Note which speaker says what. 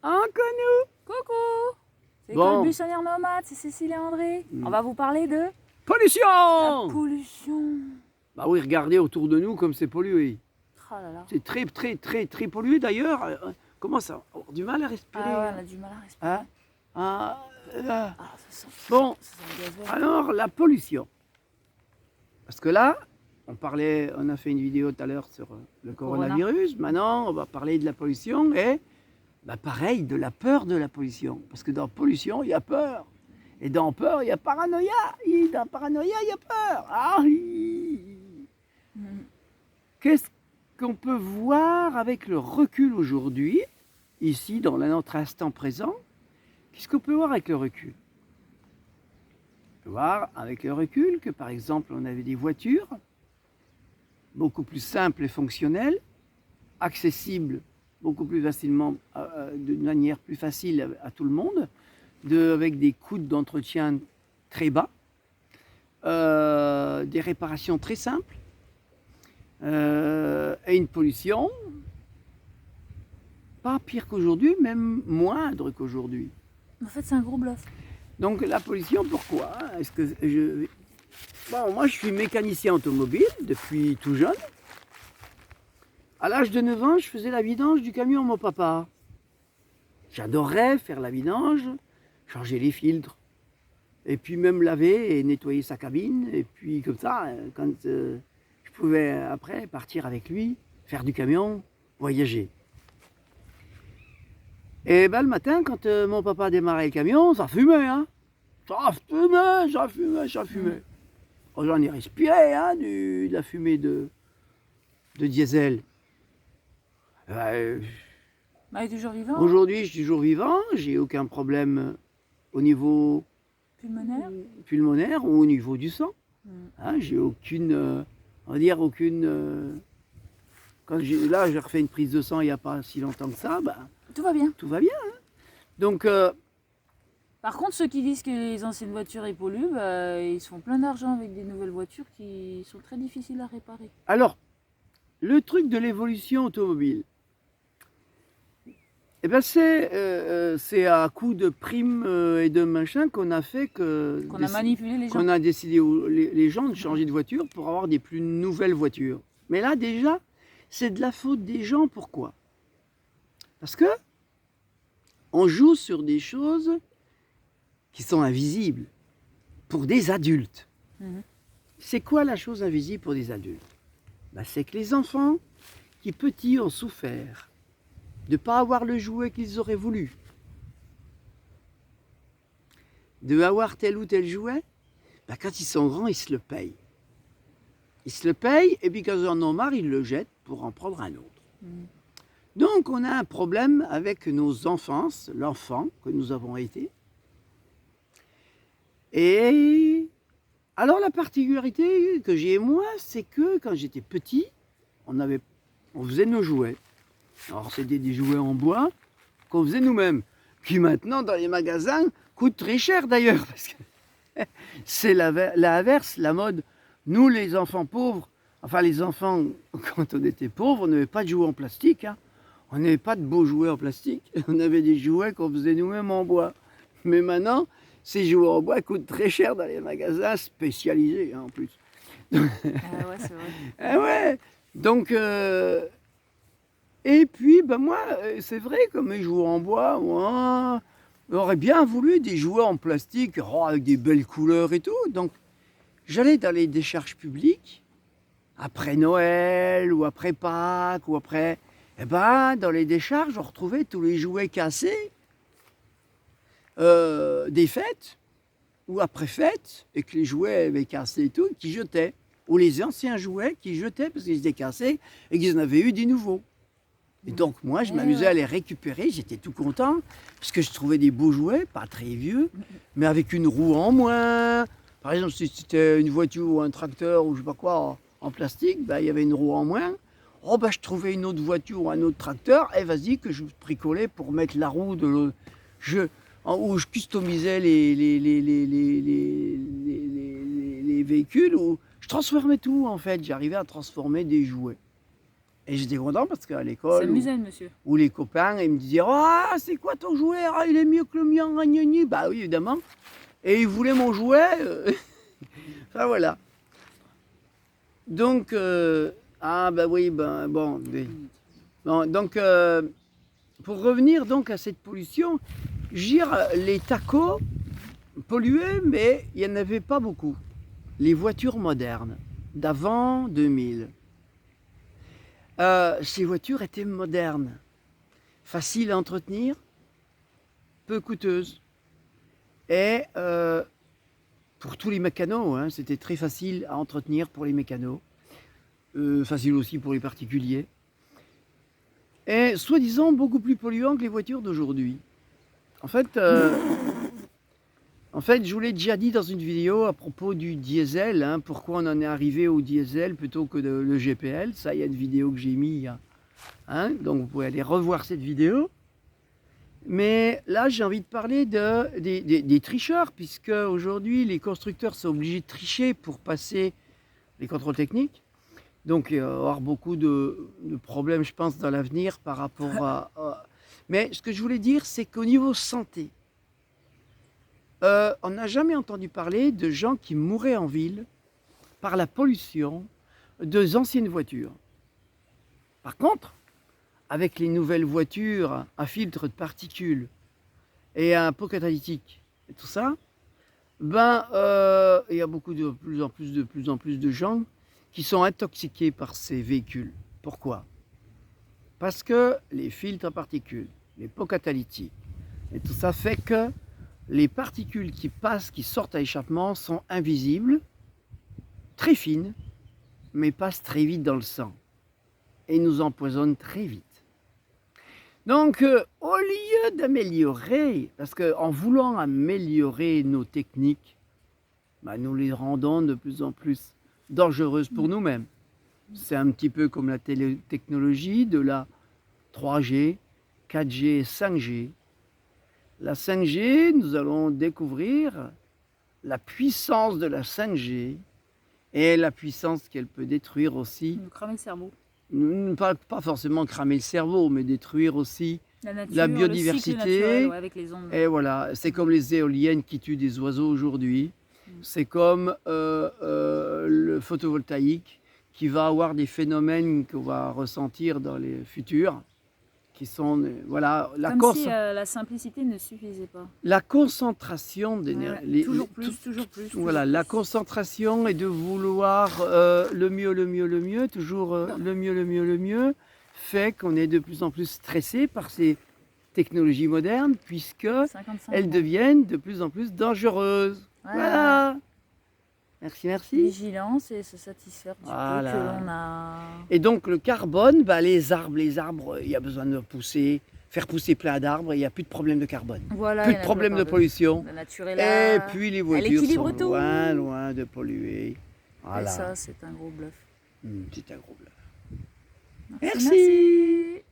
Speaker 1: Inconnu.
Speaker 2: Coucou. C'est
Speaker 1: Bon.
Speaker 2: École Buissonnière Nomade, c'est Cécile et André. On va vous parler de la
Speaker 1: Pollution.
Speaker 2: pollution.
Speaker 1: Bah oui, regardez autour de nous comme c'est pollué.
Speaker 2: Oh là là.
Speaker 1: C'est très pollué d'ailleurs. Comment ça? On a du mal à respirer.
Speaker 2: Ah ouais, on a du mal à respirer.
Speaker 1: Hein? Ah, là.
Speaker 2: Ah, ça sent,
Speaker 1: Bon,
Speaker 2: ça sent le gasoil.
Speaker 1: alors la pollution. Parce que là, on a fait une vidéo tout à l'heure sur le coronavirus. Maintenant, on va parler de la pollution et bah, pareil, de la peur de la pollution. Parce que dans pollution, il y a peur. Et dans peur, il y a paranoïa. Et dans paranoïa, il y a peur. Ah, oui. Qu'est-ce qu'on peut voir avec le recul aujourd'hui, ici, dans notre instant présent? Qu'est-ce qu'on peut voir avec le recul? On peut voir avec le recul que, par exemple, on avait des voitures beaucoup plus simples et fonctionnelles, accessibles beaucoup plus facilement, d'une manière plus facile à tout le monde, avec des coûts d'entretien très bas, des réparations très simples, et une pollution pas pire qu'aujourd'hui, même moindre qu'aujourd'hui.
Speaker 2: En fait, c'est un gros bluff.
Speaker 1: Donc la pollution, pourquoi? Est-ce que Bon, moi je suis mécanicien automobile depuis tout jeune. À l'âge de 9 ans, je faisais la vidange du camion à mon papa. J'adorais faire la vidange, changer les filtres, et puis même laver et nettoyer sa cabine. Et puis comme ça, quand je pouvais après partir avec lui, faire du camion, voyager. Et ben le matin, quand mon papa démarrait le camion, ça fumait, hein. Ça fumait. Oh, j'en ai respiré, hein, de la fumée de diesel.
Speaker 2: Bah, il est toujours vivant.
Speaker 1: Aujourd'hui, je suis toujours vivant, j'ai aucun problème au niveau
Speaker 2: Pulmonaire.
Speaker 1: ou au niveau du sang. Hein, j'ai aucune, on va dire aucune. Là, j'ai refait une prise de sang il n'y a pas si longtemps que ça, bah,
Speaker 2: Tout va bien.
Speaker 1: tout va bien. Hein. Donc,
Speaker 2: Par contre, ceux qui disent que les anciennes voitures ils polluent, bah, ils se font plein d'argent avec des nouvelles voitures qui sont très difficiles à réparer.
Speaker 1: alors, le truc de l'évolution automobile, eh ben c'est à coup de primes et de machin qu'on a fait
Speaker 2: Qu'on a manipulé les gens.
Speaker 1: qu'on a décidé les gens de changer de voiture pour avoir des plus nouvelles voitures. Mais là déjà, c'est de la faute des gens. Pourquoi? Parce que on joue sur des choses qui sont invisibles pour des adultes. C'est quoi la chose invisible pour des adultes? Ben, c'est que les enfants qui petits ont souffert de ne pas avoir le jouet qu'ils auraient voulu, de avoir tel ou tel jouet, ben quand ils sont grands, ils se le payent. Ils se le payent et puis quand ils en ont marre, ils le jettent pour en prendre un autre. Donc on a un problème avec nos enfances, l'enfant que nous avons été. Et alors la particularité que j'ai moi, c'est que quand j'étais petit, on faisait nos jouets. Alors c'était des jouets en bois qu'on faisait nous-mêmes, qui maintenant dans les magasins coûtent très cher d'ailleurs, parce que c'est l'inverse, la mode. Nous les enfants pauvres, enfin les enfants quand on était pauvres, on n'avait pas de jouets en plastique, hein. On n'avait pas de beaux jouets en plastique, on avait des jouets qu'on faisait nous-mêmes en bois. Mais maintenant, ces jouets en bois coûtent très cher dans les magasins spécialisés, hein, en plus.
Speaker 2: Ah ouais, c'est vrai.
Speaker 1: Ah ouais, donc et puis, ben moi, c'est vrai, comme les jouets en bois, moi, j'aurais bien voulu des jouets en plastique, avec des belles couleurs et tout. Donc, j'allais dans les décharges publiques, après Noël, ou après Pâques, ou après... Eh ben, dans les décharges, on retrouvait tous les jouets cassés des fêtes, ou après fêtes, et que les jouets avaient cassé et tout, qui jetaient. Ou les anciens jouets qui jetaient parce qu'ils étaient cassés et qu'ils en avaient eu des nouveaux. Et donc moi, je m'amusais à les récupérer, j'étais tout content, parce que je trouvais des beaux jouets, pas très vieux, mais avec une roue en moins. Par exemple, si c'était une voiture ou un tracteur ou je sais pas quoi en plastique, ben, il y avait une roue en moins. Oh ben, je trouvais une autre voiture ou un autre tracteur, et vas-y que je bricolais pour mettre la roue de l'autre. Où je customisais les véhicules, où je transformais tout en fait, j'arrivais à transformer des jouets. Et j'étais content parce qu'à l'école,
Speaker 2: S'amuser, monsieur.
Speaker 1: où les copains, ils me disaient « Ah, c'est quoi ton jouet? Ah, il est mieux que le mien, ragnagni. » Bah oui, évidemment. Et ils voulaient mon jouet. Enfin, voilà. Donc, ah bah oui, ben bon. Bon, donc, pour revenir donc à cette pollution, je veux dire, les tacos polluaient, mais il n'y en avait pas beaucoup. Les voitures modernes d'avant 2000. Ces voitures étaient modernes, faciles à entretenir, peu coûteuses. Et pour tous les mécanos, hein, c'était très facile à entretenir pour les mécanos, facile aussi pour les particuliers. Et soi-disant beaucoup plus polluant que les voitures d'aujourd'hui. En fait, je vous l'ai déjà dit dans une vidéo à propos du diesel, hein, pourquoi on en est arrivé au diesel plutôt que le GPL. Ça, il y a une vidéo que j'ai mise, hein, donc vous pouvez aller revoir cette vidéo. Mais là, j'ai envie de parler des tricheurs, puisque aujourd'hui, les constructeurs sont obligés de tricher pour passer les contrôles techniques. Donc, il va y avoir beaucoup de problèmes, je pense, dans l'avenir par rapport à... Mais ce que je voulais dire, c'est qu'au niveau santé, on n'a jamais entendu parler de gens qui mouraient en ville par la pollution de anciennes voitures. Par contre, avec les nouvelles voitures à filtre de particules et un pot catalytique et tout ça, ben, il y a de plus en plus de gens qui sont intoxiqués par ces véhicules. Pourquoi? Parce que les filtres à particules, les pots catalytiques et tout ça fait que les particules qui passent, qui sortent à l'échappement sont invisibles, très fines, mais passent très vite dans le sang et nous empoisonnent très vite. Donc, au lieu d'améliorer, parce qu'en voulant améliorer nos techniques, bah, nous les rendons de plus en plus dangereuses pour nous-mêmes. C'est un petit peu comme la technologie de la 3G, 4G et 5G. La 5G, nous allons découvrir la puissance de la 5G et la puissance qu'elle peut détruire aussi.
Speaker 2: Cramer le cerveau.
Speaker 1: Pas forcément cramer le cerveau, mais détruire aussi
Speaker 2: La nature,
Speaker 1: la biodiversité.
Speaker 2: le cycle naturel, ouais, avec les ondes.
Speaker 1: Et voilà, c'est comme les éoliennes qui tuent des oiseaux aujourd'hui. C'est comme le photovoltaïque qui va avoir des phénomènes qu'on va ressentir dans les futurs, qui sont, voilà,
Speaker 2: comme si la simplicité ne suffisait pas.
Speaker 1: La concentration d'énergie.
Speaker 2: Ouais, toujours plus.
Speaker 1: Voilà, la concentration et de vouloir le mieux, toujours le mieux, fait qu'on est de plus en plus stressé par ces technologies modernes, puisque elles deviennent de plus en plus dangereuses. Voilà. Merci.
Speaker 2: Vigilance et se satisfaire du peu que l'on a.
Speaker 1: Et donc le carbone, bah, les arbres, il y a besoin de faire pousser plein d'arbres, il n'y a plus de problème de carbone.
Speaker 2: Voilà,
Speaker 1: plus de problème de pollution.
Speaker 2: La nature est là.
Speaker 1: Et puis les voitures sont loin de polluer. Voilà.
Speaker 2: Et ça, c'est un gros bluff.
Speaker 1: C'est un gros bluff.
Speaker 2: Merci.